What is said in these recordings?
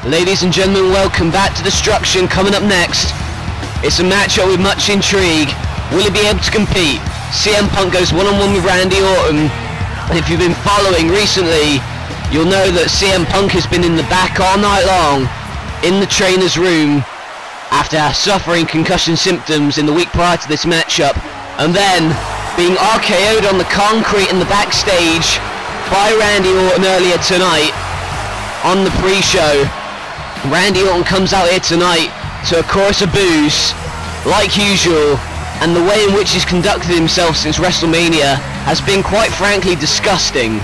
Ladies and gentlemen, welcome back to Destruction. Coming up next, it's a matchup with much intrigue. Will he be able to compete? CM Punk goes one-on-one with Randy Orton. And if you've been following recently, you'll know that CM Punk has been in the back all night long, in the trainer's room, after suffering concussion symptoms in the week prior to this matchup, and then being RKO'd on the concrete in the backstage by Randy Orton earlier tonight on the pre-show. Randy Orton comes out here tonight to a chorus of boos, like usual, and the way in which he's conducted himself since WrestleMania has been quite frankly disgusting.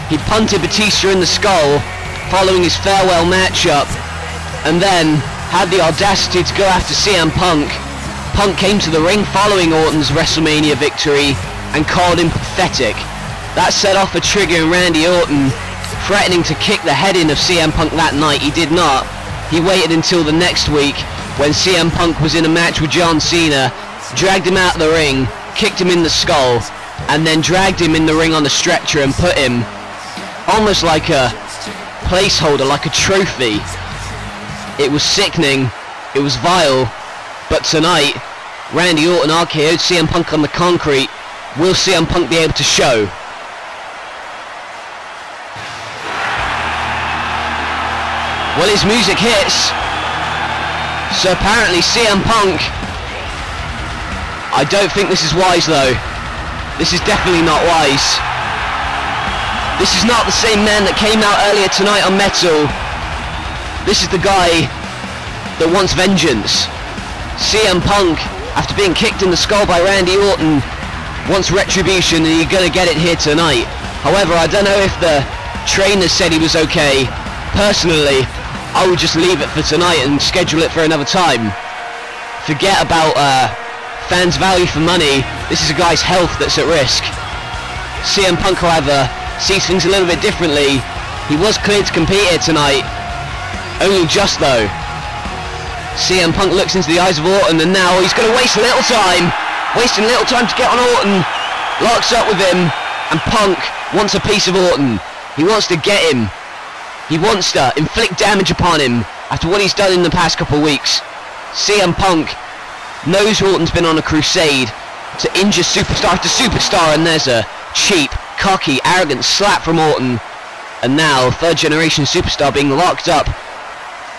He punted Batista in the skull following his farewell matchup, and then had the audacity to go after CM Punk. Punk came to the ring following Orton's WrestleMania victory and called him pathetic. That set off a trigger in Randy Orton, threatening to kick the head in of CM Punk that night. He did not. He waited until the next week when CM Punk was in a match with John Cena, dragged him out of the ring, kicked him in the skull, and then dragged him in the ring on the stretcher and put him almost like a placeholder, like a trophy. It was sickening, it was vile, but tonight Randy Orton RKO'd CM Punk on the concrete. Will CM Punk be able to show? Well, his music hits, so apparently CM Punk, I don't think this is wise though. This is definitely not wise. This is not the same man that came out earlier tonight on Metal. This is the guy that wants vengeance. CM Punk, after being kicked in the skull by Randy Orton, wants retribution, and you're gonna get it here tonight. However, I don't know if the trainer said he was okay. Personally, I would just leave it for tonight and schedule it for another time. Forget about fans' value for money. This is a guy's health that's at risk. CM Punk, however, sees things a little bit differently. He was cleared to compete here tonight. Only just though. CM Punk looks into the eyes of Orton, and now he's going to waste a little time. Wasting a little time to get on Orton. Locks up with him, and Punk wants a piece of Orton. He wants to get him. He wants to inflict damage upon him after what he's done in the past couple of weeks. CM Punk knows Orton's been on a crusade to injure superstar after superstar, and there's a cheap, cocky, arrogant slap from Orton. And now, third generation superstar being locked up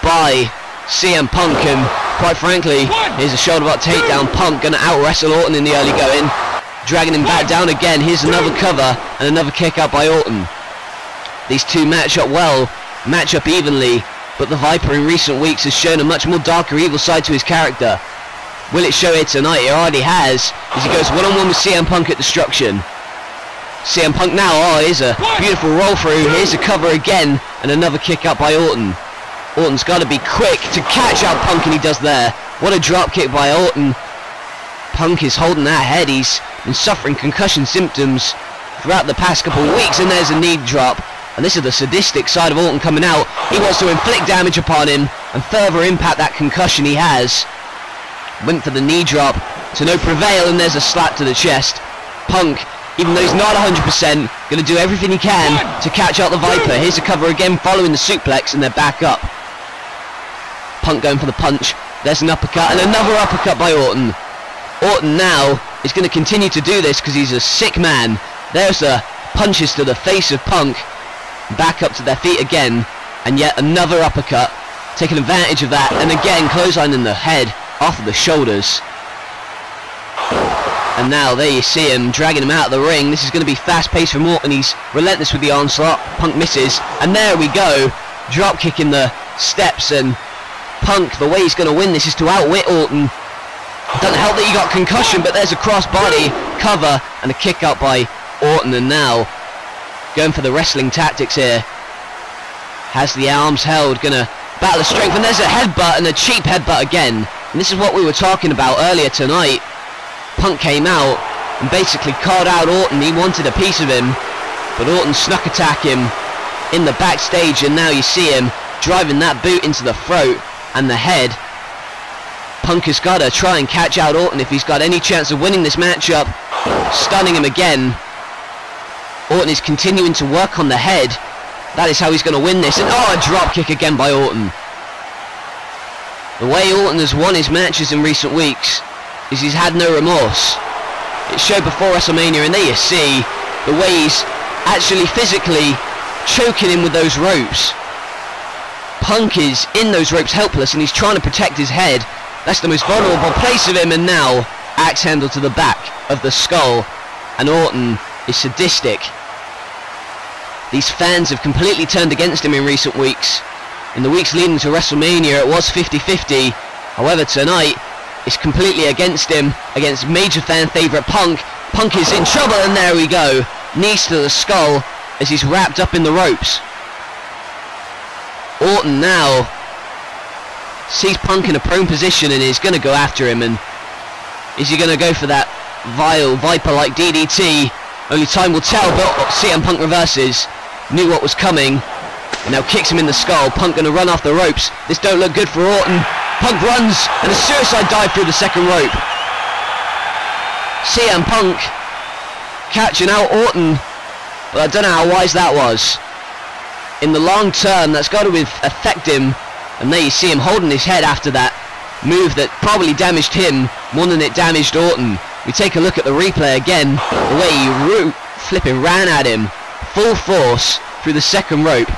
by CM Punk, and quite frankly, here's a shoulder block takedown. Punk gonna out-wrestle Orton in the early going, dragging him back down again. Here's another cover and another kick out by Orton. These two match up well, match up evenly, but the Viper in recent weeks has shown a much more darker, evil side to his character. Will it show here tonight? It already has, as he goes one-on-one with CM Punk at Destruction. CM Punk now, here's a beautiful roll through, here's a cover again, and another kick out by Orton. Orton's got to be quick to catch out Punk, and he does there. What a drop kick by Orton. Punk is holding that head. He's been suffering concussion symptoms throughout the past couple of weeks, and there's a knee drop. And this is the sadistic side of Orton coming out. He wants to inflict damage upon him and further impact that concussion he has. Went for the knee drop to no prevail, and there's a slap to the chest. Punk, even though he's not 100%, going to do everything he can to catch out the Viper. Here's a cover again following the suplex, and they're back up. Punk going for the punch. There's an uppercut, and another uppercut by Orton. Orton now is going to continue to do this because he's a sick man. There's the punches to the face of Punk. Back up to their feet again, and yet another uppercut, taking advantage of that, and again clotheslining the head off of the shoulders. And now there you see him dragging him out of the ring. This is going to be fast paced from Orton. He's relentless with the onslaught. Punk misses, and there we go, drop kick in the steps, and Punk, the way he's going to win this is to outwit Orton. Doesn't help that he got concussion, but there's a crossbody cover and a kick out by Orton, and now going for the wrestling tactics here. Has the arms held, gonna battle the strength, and there's a headbutt, and a cheap headbutt again. And this is what we were talking about earlier tonight. Punk came out and basically called out Orton. He wanted a piece of him, but Orton snuck attack him in the backstage, and now you see him driving that boot into the throat and the head. Punk has got to try and catch out Orton if he's got any chance of winning this matchup. Stunning him again. Orton is continuing to work on the head, That is how he's going to win this. And oh, a drop kick again by Orton. The way Orton has won his matches in recent weeks is he's had no remorse. It showed before WrestleMania, and there you see the way he's actually physically choking him with those ropes. Punk is in those ropes helpless, and he's trying to protect his head. That's the most vulnerable place of him, and now axe handle to the back of the skull, and Orton is sadistic. These fans have completely turned against him in recent weeks. In the weeks leading to WrestleMania it was 50-50. However, tonight it's completely against him, against major fan favourite Punk. Punk is in trouble, and there we go. Knees to the skull as he's wrapped up in the ropes. Orton now sees Punk in a prone position and is going to go after him. And is he going to go for that vile Viper-like DDT? Only time will tell, but CM Punk reverses. Knew what was coming. And now kicks him in the skull. Punk going to run off the ropes. This don't look good for Orton. Punk runs, and a suicide dive through the second rope. CM Punk catching out Orton, but I don't know how wise that was. In the long term, that's got to affect him. And there you see him holding his head after that move that probably damaged him more than it damaged Orton. We take a look at the replay again. The way he flipping ran at him full force through the second rope.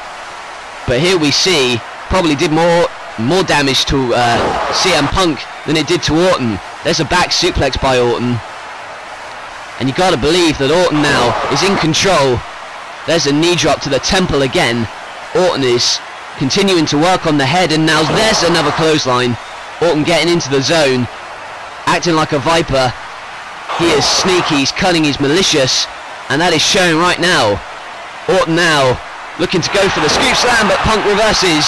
But here we see probably did more damage to CM Punk than it did to Orton. There's a back suplex by Orton, and you gotta believe that Orton now is in control. There's a knee drop to the temple again. Orton is continuing to work on the head, and now there's another clothesline. Orton getting into the zone, acting like a Viper. He is sneaky, he's cunning, he's malicious, and that is showing right now. Orton now looking to go for the scoop slam, but Punk reverses.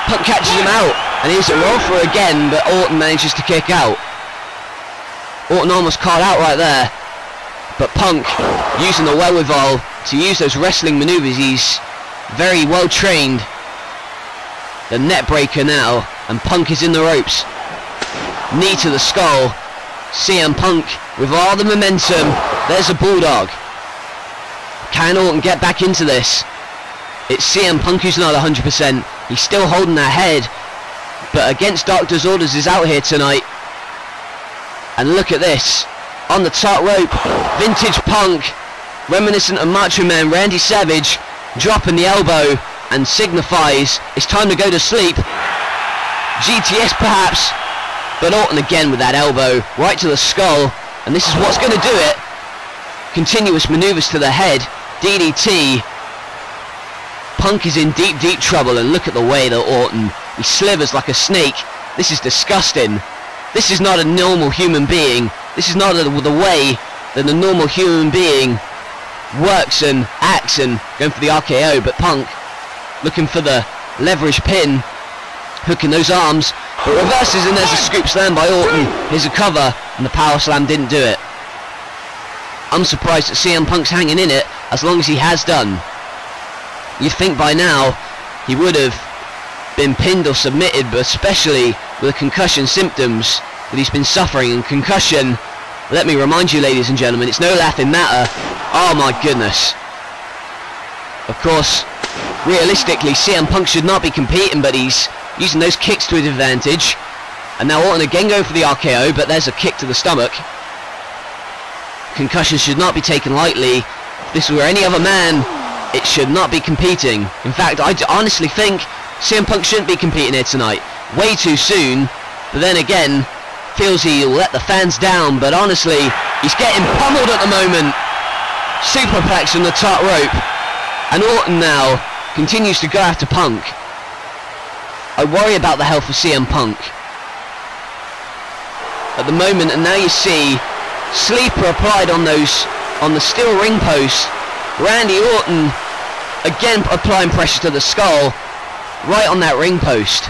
Punk catches him out, and here's a roll for again, but Orton manages to kick out. Orton almost caught out right there, but Punk using the wherewithal to use those wrestling maneuvers. He's very well trained. The net breaker now, and Punk is in the ropes. Knee to the skull. CM Punk with all the momentum. There's a bulldog. Can Orton get back into this? It's CM Punk who's not 100%. He's still holding that head, but Against Doctor's Orders is out here tonight. And look at this. On the top rope, vintage Punk, reminiscent of Macho Man Randy Savage, dropping the elbow and signifies it's time to go to sleep. GTS perhaps, but Orton again with that elbow right to the skull, and this is what's going to do it. Continuous maneuvers to the head, DDT. Punk is in deep trouble, and look at the way that Orton, he slivers like a snake. This is disgusting. This is not a normal human being. This is not the way that a normal human being works and acts, and going for the RKO, but Punk looking for the leverage pin, hooking those arms, but reverses, and there's a scoop slam by Orton. Here's a cover, and the power slam didn't do it. I'm surprised that CM Punk's hanging in it as long as he has done. You'd think by now he would have been pinned or submitted, but especially with the concussion symptoms that he's been suffering. And concussion, let me remind you ladies and gentlemen, it's no laughing matter. Oh my goodness. Of course, realistically CM Punk should not be competing, but he's using those kicks to his advantage. And now Orton again going for the RKO, but there's a kick to the stomach. Concussion should not be taken lightly. If this were any other man, it should not be competing. In fact, I honestly think CM Punk shouldn't be competing here tonight. Way too soon. But then again, feels he'll let the fans down. But honestly, he's getting pummeled at the moment. Superplex from the top rope. And Orton now continues to go after Punk. I worry about the health of CM Punk at the moment. And now you see sleeper applied on the steel ring post. Randy Orton again applying pressure to the skull right on that ring post.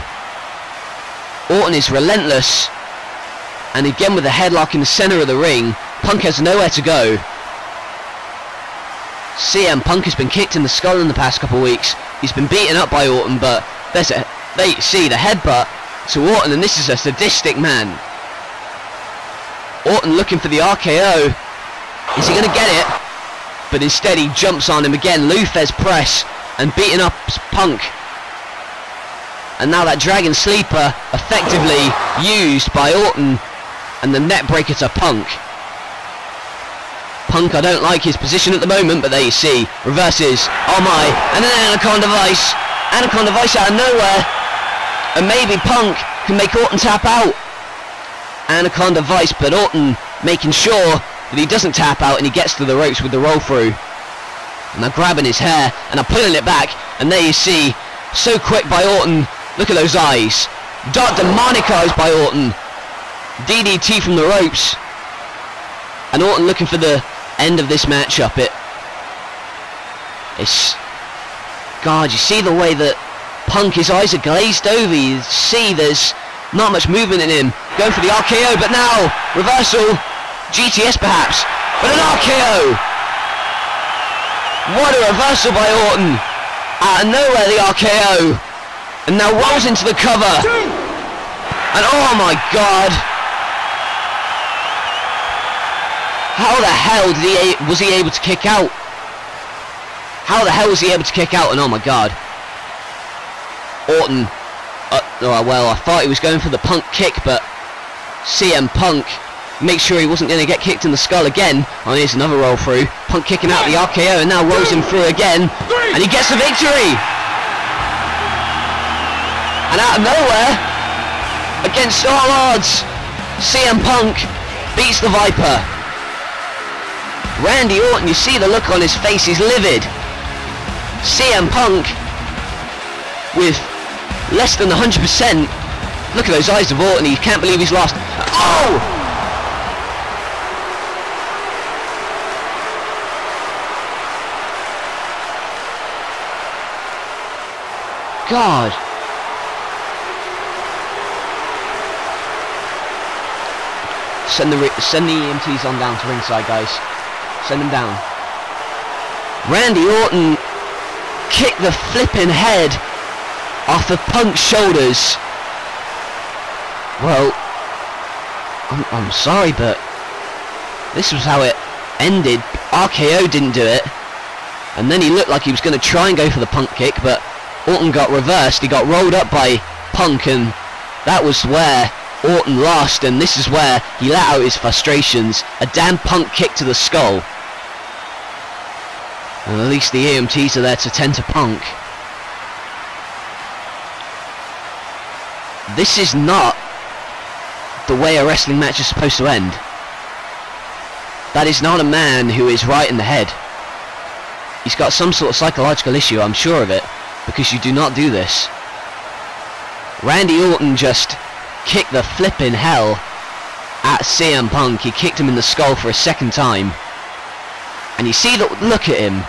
Orton is relentless, and again with the headlock in the center of the ring. Punk has nowhere to go. CM Punk has been kicked in the skull in the past couple of weeks. He's been beaten up by Orton, but they see the headbutt to Orton, and this is a sadistic man. Orton looking for the RKO. Is he going to get it? But instead he jumps on him again. Luthez press and beating up Punk. And now that Dragon Sleeper effectively used by Orton, and the net breaker to Punk. Punk, I don't like his position at the moment, but there you see, reverses, oh my, and then Anaconda Vice out of nowhere, and maybe Punk can make Orton tap out. Anaconda Vice, but Orton making sure that he doesn't tap out and he gets to the ropes with the roll through. And I'm grabbing his hair and I'm pulling it back, and there you see, so quick by Orton. Look at those eyes. Dark demonic eyes by Orton. DDT from the ropes. And Orton looking for the end of this matchup. It's... God, you see the way that Punk, his eyes are glazed over. You see there's not much movement in him. Going for the RKO, but now, reversal. GTS perhaps. But an RKO. What a reversal by Orton. Out of nowhere, the RKO. And now rolls into the cover. And oh my God. How the hell was he able to kick out? How the hell was he able to kick out? And oh my God. Orton. Oh, well, I thought he was going for the Punk kick, but CM Punk makes sure he wasn't going to get kicked in the skull again. Oh, here's another roll through. Punk kicking out the RKO and now rolls him through again. And he gets the victory. And out of nowhere, against all odds, CM Punk beats the Viper. Randy Orton, you see the look on his face, he's livid. CM Punk, with less than 100%, look at those eyes of Orton, he can't believe he's lost. Oh! God. Send the EMTs on down to ringside, guys. Send them down. Randy Orton kicked the flipping head off of Punk's shoulders. Well, I'm sorry, but this was how it ended. RKO didn't do it, and then he looked like he was going to try and go for the Punk kick, but Orton got reversed. He got rolled up by Punk, and that was where Orton lost, and this is where he let out his frustrations. A damn Punk kick to the skull. And at least the EMTs are there to tend to Punk. This is not the way a wrestling match is supposed to end. That is not a man who is right in the head. He's got some sort of psychological issue, I'm sure of it, because you do not do this. Randy Orton just kicked the flipping hell at CM Punk. He kicked him in the skull for a second time. And you see the look at him.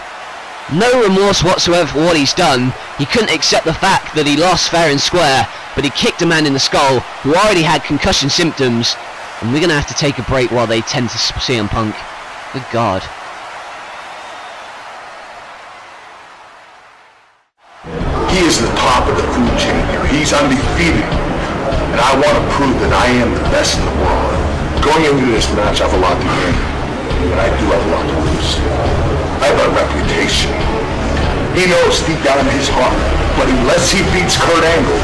No remorse whatsoever for what he's done. He couldn't accept the fact that he lost fair and square, but he kicked a man in the skull who already had concussion symptoms. And we're going to have to take a break while they tend to CM Punk. Good God. He is the top of the food chain here. He's undefeated. And I want to prove that I am the best in the world. Going into this match, I have a lot to gain. And I do have a lot to lose. I have a reputation. He knows deep down in his heart, but unless he beats Kurt Angle,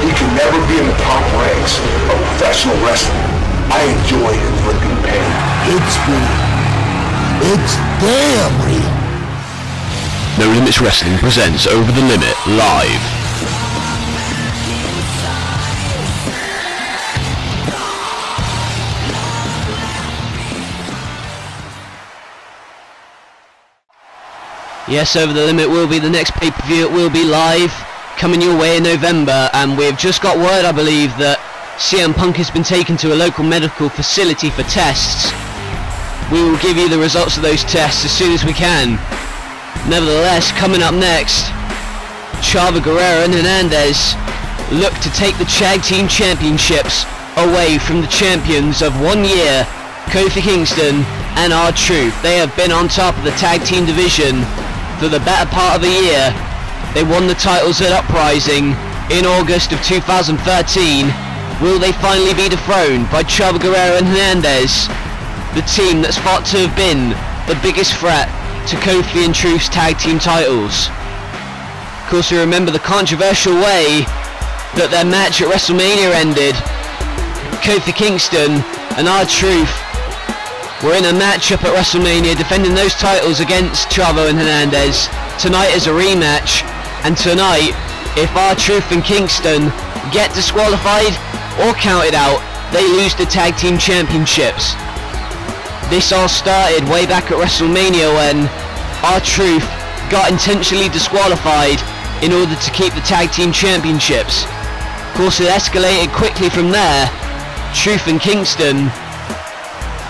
he can never be in the top ranks of professional wrestling. I enjoy inflicting pain. It's real. It's damn real. No Limits Wrestling presents Over the Limit live. Yes, Over the Limit will be the next pay-per-view. It will be live, coming your way in November, and we've just got word, I believe, that CM Punk has been taken to a local medical facility for tests. We will give you the results of those tests as soon as we can. Nevertheless, coming up next, Chavo Guerrero and Hernandez look to take the Tag Team Championships away from the champions of 1 year, Kofi Kingston and R-Truth. They have been on top of the Tag Team division for the better part of a year. They won the titles at Uprising in August of 2013. Will they finally be dethroned by Chavo Guerrero and Hernandez, the team that's thought to have been the biggest threat to Kofi and Truth's tag team titles? Of course, we remember the controversial way that their match at WrestleMania ended. Kofi Kingston and R-Truth were in a matchup at WrestleMania defending those titles against Chavo and Hernandez. Tonight is a rematch, and tonight, if R-Truth and Kingston get disqualified or counted out, they lose the tag team championships. This all started way back at WrestleMania when R-Truth got intentionally disqualified in order to keep the tag team championships. Of course, it escalated quickly from there. Truth and Kingston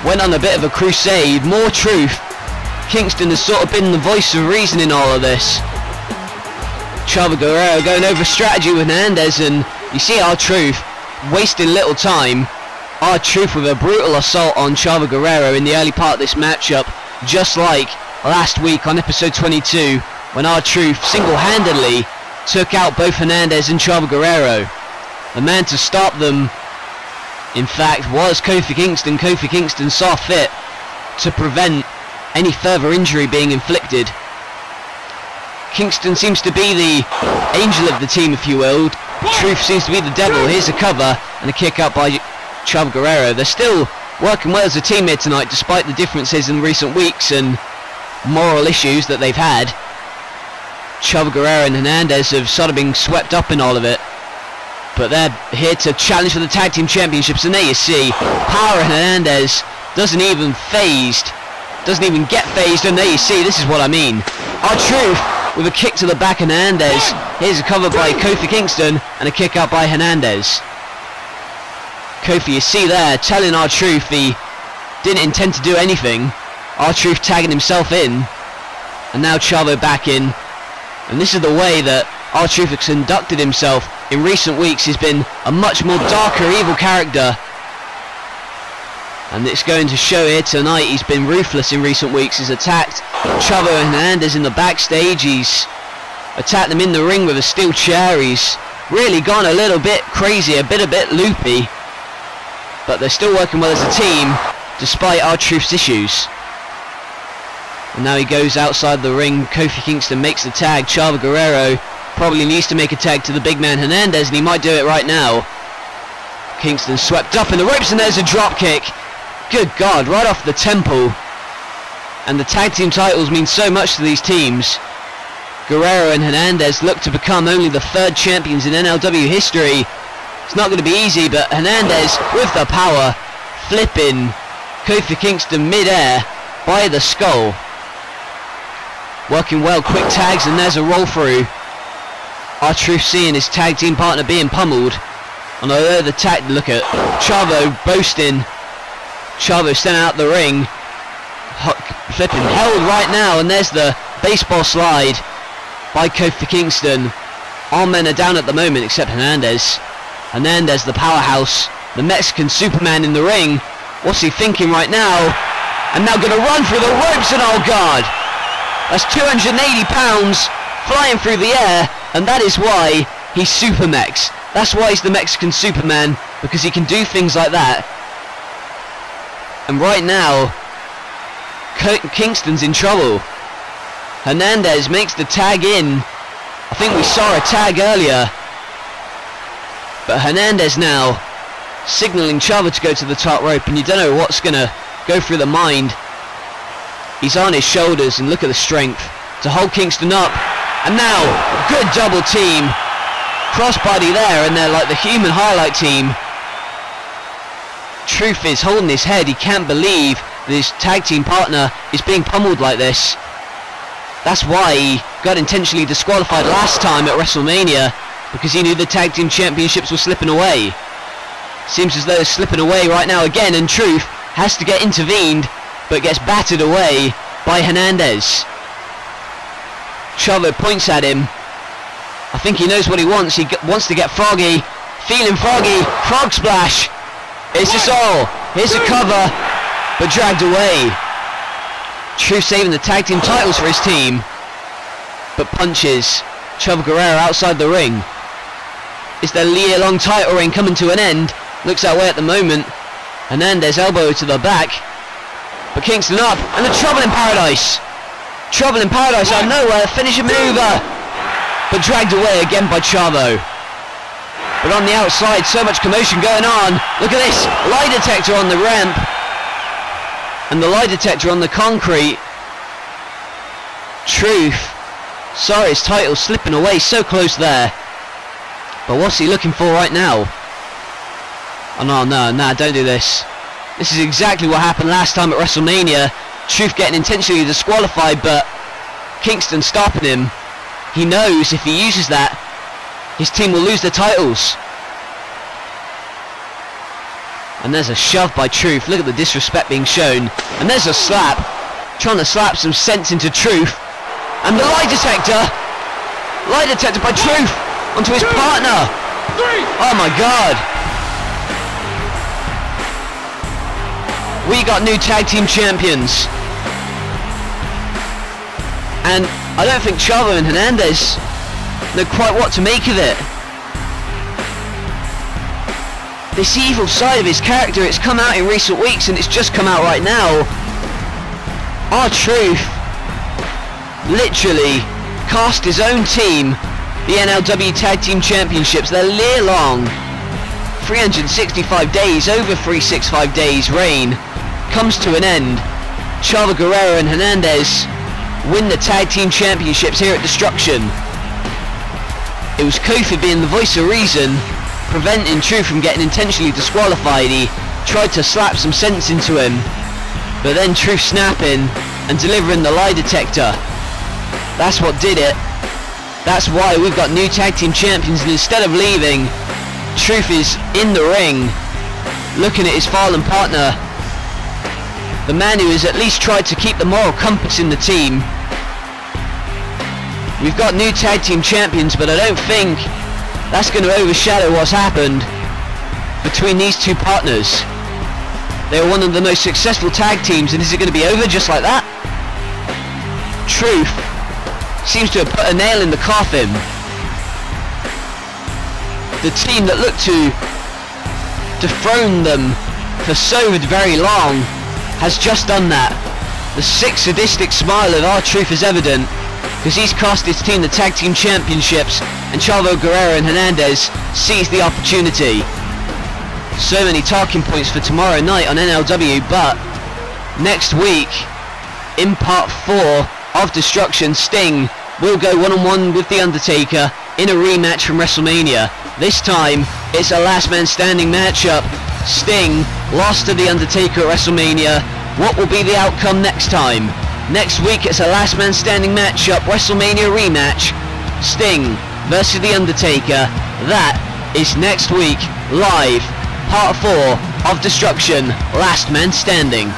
went on a bit of a crusade. More Truth. Kingston has sort of been the voice of reason in all of this. Chavo Guerrero going over strategy with Hernandez, and you see R-Truth wasting little time. R-Truth with a brutal assault on Chavo Guerrero in the early part of this matchup, just like last week on episode 22 when R-Truth single-handedly took out both Hernandez and Chavo Guerrero. The man to stop them, in fact, was Kofi Kingston. Kofi Kingston saw fit to prevent any further injury being inflicted. Kingston seems to be the angel of the team, if you will. Truth seems to be the devil. Here's a cover and a kick out by Chavo Guerrero. They're still working well as a team here tonight, despite the differences in recent weeks and moral issues that they've had. Chavo Guerrero and Hernandez have sort of been swept up in all of it, but they're here to challenge for the tag team championships. And there you see Power Hernandez doesn't even get phased, and there you see, this is what I mean. R-Truth with a kick to the back of Hernandez. Here's a cover by Kofi Kingston and a kick out by Hernandez. Kofi, you see there, telling R-Truth he didn't intend to do anything. R-Truth tagging himself in, and now Chavo back in. And this is the way that R-Truth has conducted himself in recent weeks. He's been a much more darker, evil character, and it's going to show here tonight. He's been ruthless in recent weeks. He's attacked Chavo and Hernandez in the backstage. He's attacked them in the ring with a steel chair. He's really gone a little bit crazy, a bit loopy, but they're still working well as a team despite R-Truth's issues. And now he goes outside the ring. Kofi Kingston makes the tag. Chavo Guerrero probably needs to make a tag to the big man Hernandez, and he might do it right now. Kingston swept up in the ropes, and there's a drop kick. Good God, right off the temple. And the tag team titles mean so much to these teams. Guerrero and Hernandez look to become only the third champions in NLW history. It's not going to be easy, but Hernandez with the power, flipping Kofi Kingston mid-air by the skull. Working well, quick tags, and there's a roll through. R-Truth seeing his tag team partner being pummeled. And although the tag, look at Chavo boasting. Chavo standing out the ring, flipping held right now, and there's the baseball slide by Kofi Kingston. All men are down at the moment except Hernandez. Hernandez, the powerhouse, the Mexican Superman in the ring. What's he thinking right now? And now going to run through the ropes, and oh God! That's 280 pounds flying through the air, and that is why he's Super Mex. That's why he's the Mexican Superman, because he can do things like that. And right now, Kingston's in trouble. Hernandez makes the tag in. I think we saw a tag earlier. But Hernandez now signaling Chavo to go to the top rope, and you don't know what's going to go through the mind. He's on his shoulders, and look at the strength to hold Kingston up. And now, good double team. Crossbody there, and they're like the human highlight team. Truth is holding his head. He can't believe that his tag team partner is being pummeled like this. That's why he got intentionally disqualified last time at WrestleMania, because he knew the tag team championships were slipping away. Seems as though they're slipping away right now again, and Truth has to get intervened, but gets battered away by Hernandez. Chavo points at him. I think he knows what he wants. He wants to get froggy. Feeling froggy. Frog splash. Is this all? Here's a cover, but dragged away. Truth saving the tag team titles for his team, but punches Chavo Guerrero outside the ring. Is their year-long title reign coming to an end? Looks that way at the moment. Hernandez elbow to the back, but Kingston up, and the Trouble in Paradise. Trouble in Paradise out of nowhere, finishing maneuver. but dragged away again by Chavo. But on the outside, so much commotion going on. Look at this, lie detector on the ramp. And the lie detector on the concrete. Truth saw his title slipping away so close there. But what's he looking for right now? Oh no, don't do this. This is exactly what happened last time at WrestleMania. Truth getting intentionally disqualified, but Kingston stopping him. He knows if he uses that, his team will lose their titles. And there's a shove by Truth. Look at the disrespect being shown. And there's a slap. Trying to slap some sense into Truth. And the lie detector. Lie detector by Truth onto his partner. Oh my God. We got new tag team champions. And I don't think Chavo and Hernandez know quite what to make of it. This evil side of his character, it's come out in recent weeks and it's just come out right now. R-Truth literally cost his own team the NLW Tag Team Championships. Their year-long 365 days, over 365 days reign comes to an end. Chavo Guerrero and Hernandez win the Tag Team Championships here at Destruction. It was Kofi being the voice of reason, preventing Truth from getting intentionally disqualified. He tried to slap some sense into him, but then Truth snapping and delivering the lie detector. That's what did it. That's why we've got new tag team champions, and instead of leaving, Truth is in the ring looking at his fallen partner, the man who has at least tried to keep the moral compass in the team. We've got new tag team champions, but I don't think that's going to overshadow what's happened between these two partners. They were one of the most successful tag teams, and is it going to be over just like that? Truth seems to have put a nail in the coffin. The team that looked to dethrone them for so very long has just done that. The sick, sadistic smile of R-Truth is evident, because he's cost his team the tag team championships, and Chavo Guerrero and Hernandez seized the opportunity. So many talking points for tomorrow night on NLW, but next week, in part 4 of Destruction, Sting will go one-on-one with The Undertaker in a rematch from WrestleMania. This time, it's a last man standing matchup. Sting lost to The Undertaker at WrestleMania. What will be the outcome next time? Next week, it's a last man standing matchup, WrestleMania rematch. Sting versus The Undertaker. That is next week, live, part 4 of Destruction, Last Man Standing.